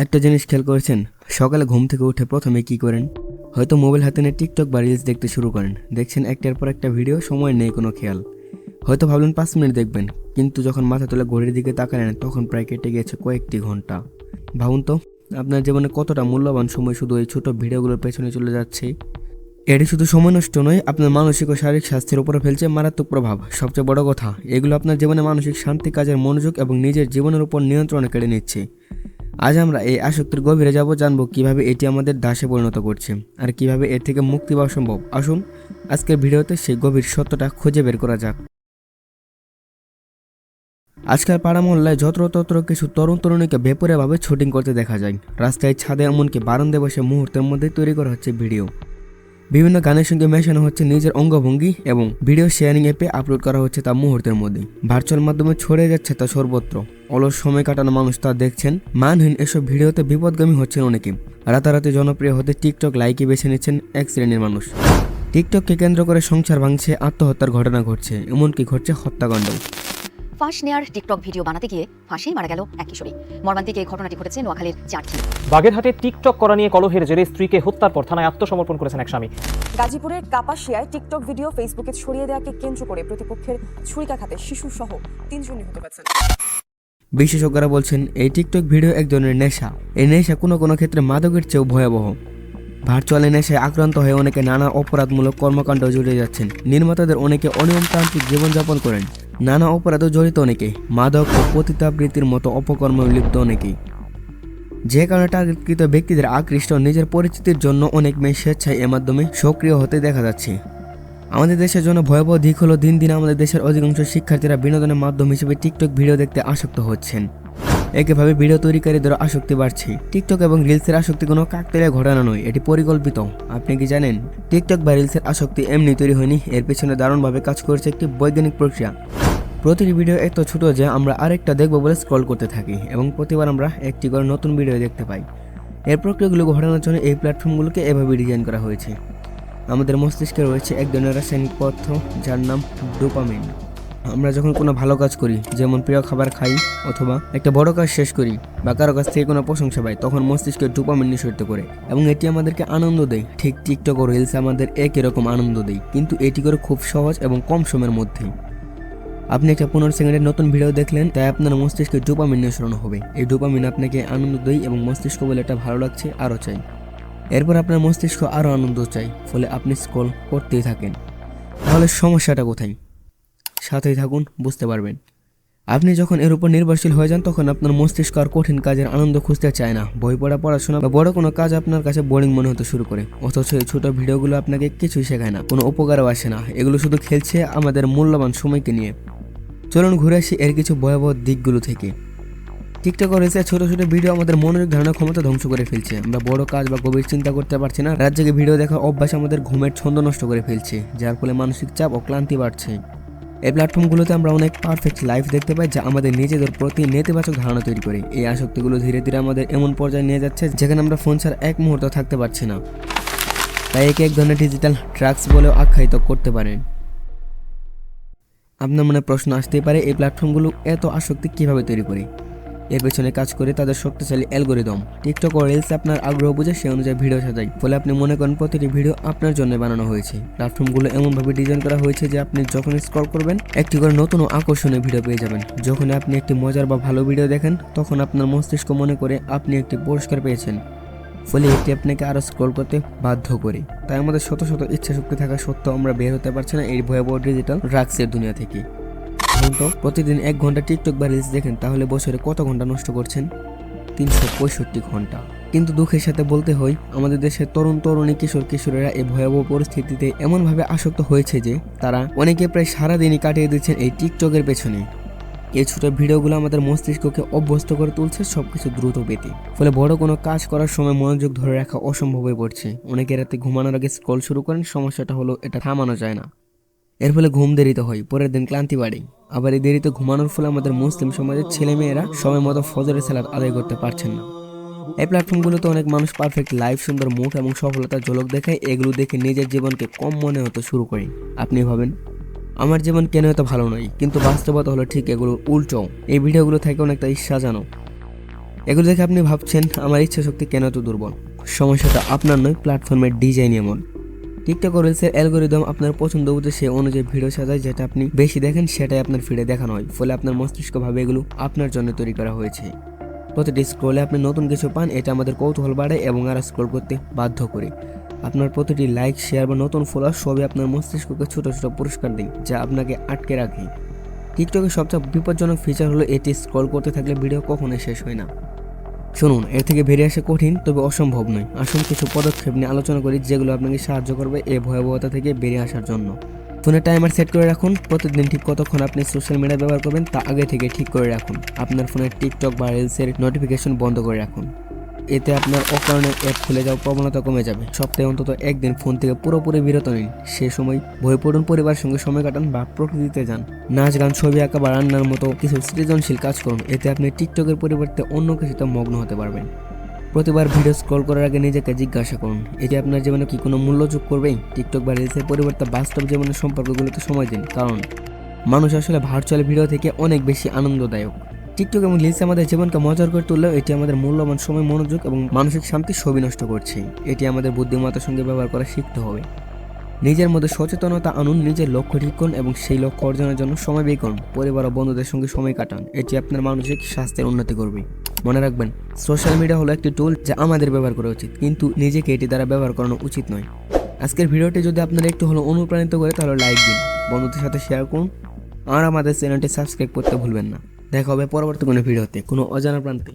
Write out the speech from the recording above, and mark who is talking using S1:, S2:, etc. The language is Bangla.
S1: একটা জিনিস খেয়াল করেছেন, সকালে ঘুম থেকে উঠে প্রথমে কি করেন? হয়তো মোবাইল হাতে নিয়ে টিকটক বা রিলস দেখতে শুরু করেন। দেখছেন একটার পর একটা ভিডিও, সময় নেই কোনো খেয়াল। হয়তো ভাবলেন 5 মিনিট দেখবেন, কিন্তু যখন মাথা তুলে ঘড়ির দিকে তাকালেন তখন প্রায় কেটে গিয়েছে কয়েকটি ঘন্টা। ভাবুন তো, আপনার জীবনে কতটা মূল্যবান সময় শুধু এই ছোট ভিডিওগুলোর পেছনে চলে যাচ্ছে। এটি শুধু সময় নষ্ট নয়, আপনার মানসিক ও শারীরিক স্বাস্থ্যের উপরে ফেলছে মারাত্মক প্রভাব। সবচেয়ে বড় কথা, এগুলো আপনার জীবনে মানসিক শান্তি, কাজের মনোযোগ এবং নিজের জীবনের উপর নিয়ন্ত্রণ কেড়ে নিচ্ছে। আজ আমরা এই আসক্তির গভীরে জানবো কিভাবে এটি আমাদের দাসে পরিণত করছে আর কিভাবে এর থেকে মুক্তি পাওয়া সম্ভব। আসুন আজকের ভিডিওতে সেই গভীর সত্যটা খুঁজে বের করা যাক। আজকাল পাড়া মহল্লায় যত্রতত্র কিছু তরুণ তরুণীকে বেপরোয়াভাবে শুটিং করতে দেখা যায়। রাস্তায়, ছাদে, এমনকি বারান্দায় বসে মুহূর্তের মধ্যে তৈরি করা হচ্ছে ভিডিও। বিভিন্ন গানের সঙ্গে মেশানো হচ্ছে নিজের অঙ্গভঙ্গি এবং ভিডিও শেয়ারিং অ্যাপে আপলোড করা হচ্ছে তা মুহূর্তের মধ্যে। ভার্চুয়াল মাধ্যমে ছড়িয়ে যাচ্ছে তা সর্বত্র। অলস সময় কাটানো মানুষ তা দেখছেন। মানহীন এসব ভিডিওতে বিপদগামী হচ্ছেন অনেকে। রাতারাতি জনপ্রিয় হতে টিকটক লাইকে বেছে নিচ্ছেন এক শ্রেণীর মানুষ। টিকটককে কেন্দ্র করে সংসার ভাঙছে, আত্মহত্যার ঘটনা ঘটছে, এমনকি ঘটছে হত্যাকাণ্ড।
S2: ফাঁস নেয়ার টিকটক ভিডিও বানাতে গিয়ে ফাঁসেই মারা গেল এক কিশোরী। মর্মান্তিক এই ঘটনাটি ঘটেছে নোয়াখালীর চাটখি।
S3: বাগেরহাটে টিকটক করা নিয়ে কলহের জেরে স্ত্রীকে হত্যার পর থানায় আত্মসমর্পণ করেছেন এক স্বামী।
S4: গাজীপুরের কাপাসিয়ায় টিকটক ভিডিও ফেসবুকে ছড়িয়ে দেওয়াকে কেন্দ্র করে প্রতিপক্ষের ছুরিকাঘাতে শিশু সহ 3 জন নিহত হয়েছেন।
S1: বিশেষজ্ঞরা বলছেন এই টিকটক ভিডিও এক ধরনের নেশা। এই নেশা কোনো কোনো ক্ষেত্রে মাদকের চেয়েও ভয়াবহ। ভার্চুয়াল নেশায় আক্রান্ত হয়ে অনেকে নানা অপরাধমূলক কর্মকাণ্ড জড়িয়ে যাচ্ছেন। নির্মাতাদের অনেকে অনিয়মতান্ত্রিক জীবনযাপন করেন। নানা অপরাধও জড়িত অনেকে, মাদক ও পতিতাবৃত্তির মতো অপকর্মে লিপ্ত অনেকেই। যে কারণে টার্গেটকৃত ব্যক্তিদের আকৃষ্ট নিজের পরিচিতির জন্য অনেক মেয়ে স্বেচ্ছায় এর মাধ্যমে সক্রিয় হতে দেখা যাচ্ছে। আমাদের দেশের জন্য ভয়াবহ দিক হলো দিন দিন আমাদের দেশের অধিকাংশ শিক্ষার্থীরা বিনোদনের মাধ্যম হিসেবে টিকটক ভিডিও দেখতে আসক্ত হচ্ছেন। একইভাবে ভিডিও তৈরিকারীদেরও আসক্তি বাড়ছে। টিকটক এবং রিলসের আসক্তি কোনো কাকতালীয় ঘটনা নয়, এটি পরিকল্পিত। আপনি কি জানেন টিকটক বা রিলসের আসক্তি এমনি তৈরি হয়নি, এর পেছনে দারুণভাবে কাজ করছে একটি বৈজ্ঞানিক প্রক্রিয়া। প্রতিটি ভিডিও এত ছোট যে আমরা আরেকটা দেখবো বলে স্ক্রল করতে থাকি এবং প্রতিবার আমরা একটি করে নতুন ভিডিও দেখতে পাই। এর প্রক্রিয়াগুলো ঘটানোর জন্য এই প্ল্যাটফর্মগুলোকে এভাবে ডিজাইন করা হয়েছে। আমাদের মস্তিষ্কে রয়েছে এক ধরনের রাসায়নিক পদার্থ যার নাম ডোপামিন। আমরা যখন কোনো ভালো কাজ করি, যেমন প্রিয় খাবার খাই অথবা একটা বড় কাজ শেষ করি বা কারো কাছ থেকে কোনো প্রশংসা পাই, তখন মস্তিষ্কে ডোপামিন নিঃসরিত করে এবং এটি আমাদেরকে আনন্দ দেয়। ঠিক টিকটক ও রিলস আমাদের একই রকম আনন্দ দেয়, কিন্তু এটি করে খুব সহজ এবং কম সময়ের মধ্যে। আপনি একটা 15 সেকেন্ডের নতুন ভিডিও দেখলেন, তাই আপনার মস্তিষ্কে ডোপামিন নিঃসরণ হবে। এই ডোপামিন আপনাকে আনন্দ দেয় এবং মস্তিষ্ক বলে এটা ভালো লাগছে, আরও চাই। এরপর আপনার মস্তিষ্ক আরও আনন্দ চাই, ফলে আপনি স্ক্রল করতেই থাকেন। তাহলে সমস্যাটা কোথায়? সাথেই থাকুন, বুঝতে পারবেন। আপনি যখন এর উপর নির্ভরশীল হয়ে যান, তখন আপনার মস্তিষ্ক আর কঠিন কাজের আনন্দ খুঁজতে চায় না। বই পড়া, পড়াশোনা বা বড় কোনো কাজ আপনার কাছে বোরিং মনে হতে শুরু করে। অথচ এই ছোট ভিডিওগুলো আপনাকে কিছুই শেখায় না, কোনো উপকারও আসে না। এগুলো শুধু খেলছে আমাদের মূল্যবান সময়কে নিয়ে। চলুন ঘুরে আসি এর কিছু ভয়াবহ দিকগুলো থেকে। টিকটক রয়েছে ছোট ছোট ভিডিও আমাদের মনোযোগ ধারণার ক্ষমতা ধ্বংস করে ফেলছে। আমরা বড় কাজ বা গভীর চিন্তা করতে পারছি না। রাত জেগে ভিডিও দেখার অভ্যাস আমাদের ঘুমের ছন্দ নষ্ট করে ফেলছে, যার ফলে মানসিক চাপ ও ক্লান্তি বাড়ছে। এই প্ল্যাটফর্মগুলোতে আমরা অনেক পারফেক্ট লাইফ দেখতে পাই, যা আমাদের নিজেদের প্রতি নেতিবাচক ধারণা তৈরি করে। এই আসক্তিগুলো ধীরে ধীরে আমাদের এমন পর্যায়ে নিয়ে যাচ্ছে যেখানে আমরা ফোন ছাড়া এক মুহূর্ত থাকতে পারছি না। তাই একে এক ধরনের ডিজিটাল ড্রাগস বলেও আখ্যায়িত করতে পারেন। আপনার মনে প্রশ্ন আসতেই পারে, এই প্ল্যাটফর্মগুলো এত আসক্তি কিভাবে তৈরি করে? এর পেছনে কাজ করে তাদের শক্তিশালী অ্যালগরিদম। টিকটক ও রিলস আপনার আগ্রহ বুঝে সে অনুযায়ী ভিডিও সাজায়, ফলে আপনি মনে করেন প্রতিটি ভিডিও আপনার জন্য বানানো হয়েছে। প্ল্যাটফর্মগুলো এমনভাবে ডিজাইন করা হয়েছে যে আপনি যখন স্ক্রল করবেন, একটি করে নতুন ও আকর্ষণীয় ভিডিও পেয়ে যাবেন। যখন আপনি একটি মজার বা ভালো ভিডিও দেখেন, তখন আপনার মস্তিষ্ক মনে করে আপনি একটি পুরস্কার পেয়েছেন, ফলে এটি আপনাকে আরও স্ক্রল করতে বাধ্য করে। তাই আমাদের শত শত ইচ্ছা শক্তি থাকা সত্ত্বেও আমরা বের হতে পারছি না এই ভয়াবহ ডিজিটাল ড্রাগসের দুনিয়া থেকে। প্রতিদিন 1 ঘন্টা টিকটক বা রিলস দেখেন, তাহলে বছরে কত ঘন্টা নষ্ট করছেন? 365 ঘন্টা। কিন্তু দুঃখের সাথে বলতে হয়, আমাদের দেশের তরুণ তরুণী, কিশোর কিশোরেরা এই ভয়াবহ পরিস্থিতিতে এমনভাবে আসক্ত হয়েছে যে তারা অনেকে প্রায় সারাদিনই কাটিয়ে দিচ্ছেন এই টিকটকের পেছনে। এই ছোট ভিডিওগুলো আমাদের মস্তিষ্ককে অভ্যস্ত করে তুলছে সবকিছু দ্রুত পেতে, ফলে বড় কোনো কাজ করার সময় মনোযোগ ধরে রাখা অসম্ভব হয়ে পড়ছে। অনেকে রাতে ঘুমানোর আগে স্ক্রল শুরু করেন। সমস্যাটা হলো এটা থামানো যায় না। এর ফলে ঘুম দেরিতে হয়, পরের দিন ক্লান্তি বাড়ে। আবার এই দেরিতে ঘুমানোর ফলে আমাদের মুসলিম সমাজের ছেলেমেয়েরা সময় মতো ফজরের সালাত আদায় করতে পারছেন না। এই প্ল্যাটফর্মগুলোতে অনেক মানুষ পারফেক্ট লাইফ, সুন্দর মুখ এবং সফলতার ঝলক দেখায়। এগুলো দেখে নিজের জীবনকে কম মনে হতে শুরু করে। আপনি ভাবেন, আমার জীবন কেন এত ভালো নয়, কিন্তু বাস্তবতা হলো ঠিক এগুলোর উল্টো। এই ভিডিওগুলো থেকে অনেকটা সাজানো। এগুলো দেখে আপনি ভাবছেন আমার ইচ্ছা শক্তি কেন এত দুর্বল। সমস্যাটা আপনার নয়, প্ল্যাটফর্মের ডিজাইন এমন। টিকটক রিলসের অ্যালগরিদম আপনার পছন্দ বুঝে সে অনুযায়ী ভিডিও সাজায়, যেটা আপনি বেশি দেখেন সেটাই আপনার ফিডে দেখানো হয়। ফলে আপনার মস্তিষ্ক ভাবে এগুলো আপনার জন্য তৈরি করা হয়েছে। প্রতিটি স্ক্রলে আপনি নতুন কিছু পান, এটা আমাদের কৌতূহল বাড়ায় এবং আরও স্ক্রল করতে বাধ্য করে। আপনার প্রতিটি লাইক, শেয়ার বা নতুন ফলোয়ার সবই আপনার মস্তিষ্ককে ছোট ছোট পুরস্কার দিন, যা আপনাকে আটকে রাখে। টিকটকের সবচেয়ে বিপজ্জনক ফিচার হলো এটি স্ক্রল করতে থাকলে ভিডিও কখনোই শেষ হয় না। শুনুন, এর থেকে বেরিয়ে আসা কঠিন তবে অসম্ভব নয়। আসুন কিছু পদক্ষেপ নিয়ে আলোচনা করি যেগুলো আপনাকে সাহায্য করবে এই ভয়াবহতা থেকে বেরিয়ে আসার জন্য। ফোনে টাইমার সেট করে রাখুন। প্রতিদিন ঠিক কতক্ষণ আপনি সোশ্যাল মিডিয়া ব্যবহার করবেন তা আগে থেকে ঠিক করে রাখুন। আপনার ফোনের টিকটক বা রিলসের নোটিফিকেশন বন্ধ করে রাখুন। এতে আপনার অকারণে অ্যাপ খুলে যাওয়ার প্রবণতা কমে যাবে। সপ্তাহে অন্তত একদিন ফোন থেকে পুরোপুরি বিরত নিন। সে সময় বই পড়ুন, পরিবারের সঙ্গে সময় কাটান বা প্রকৃতিতে যান। নাচ, গান, ছবি আঁকা বা রান্নার মতো কিছু সৃজনশীল কাজ করুন। এতে আপনি টিকটকের পরিবর্তে অন্য কিছুতে মগ্ন হতে পারবেন। প্রতিবার ভিডিও স্ক্রল করার আগে নিজেকে জিজ্ঞাসা করুন, এটি আপনার জীবনে কি কোনো মূল্য যোগ করবে? টিকটক বা রিলসের পরিবর্তে বাস্তব জীবনের সম্পর্কগুলোতে সময় দিন, কারণ মানুষ আসলে ভার্চুয়াল ভিডিও থেকে অনেক বেশি আনন্দদায়ক। টিকটক এবং রিলস আমাদের জীবনকে মজার করে তুললেও এটি আমাদের মূল্যবান সময়, মনোযোগ এবং মানসিক শান্তি সবই নষ্ট করছে। এটি আমাদের বুদ্ধিমত্তার সঙ্গে ব্যবহার করা শিখতে হবে। নিজের মধ্যে সচেতনতা আনুন, নিজের লক্ষ্য ঠিক করুন এবং সেই লক্ষ্য অর্জনের জন্য সময় ব্যয় করুন। পরিবার ও বন্ধুদের সঙ্গে সময় কাটান, এটি আপনার মানসিক স্বাস্থ্যের উন্নতি করবে। মনে রাখবেন, সোশ্যাল মিডিয়া হলো একটি টুল যা আমাদের ব্যবহার করা উচিত, কিন্তু নিজেকে এটি দ্বারা ব্যবহার করানো উচিত নয়। আজকের ভিডিওটি যদি আপনারা একটু হলো অনুপ্রাণিত করে তাহলে লাইক দিন, বন্ধুদের সাথে শেয়ার করুন আর আমাদের চ্যানেলটি সাবস্ক্রাইব করতে ভুলবেন না। দেখা হবে পরবর্তী কোনো ভিডিওতে কোনো অজানা প্রান্তে।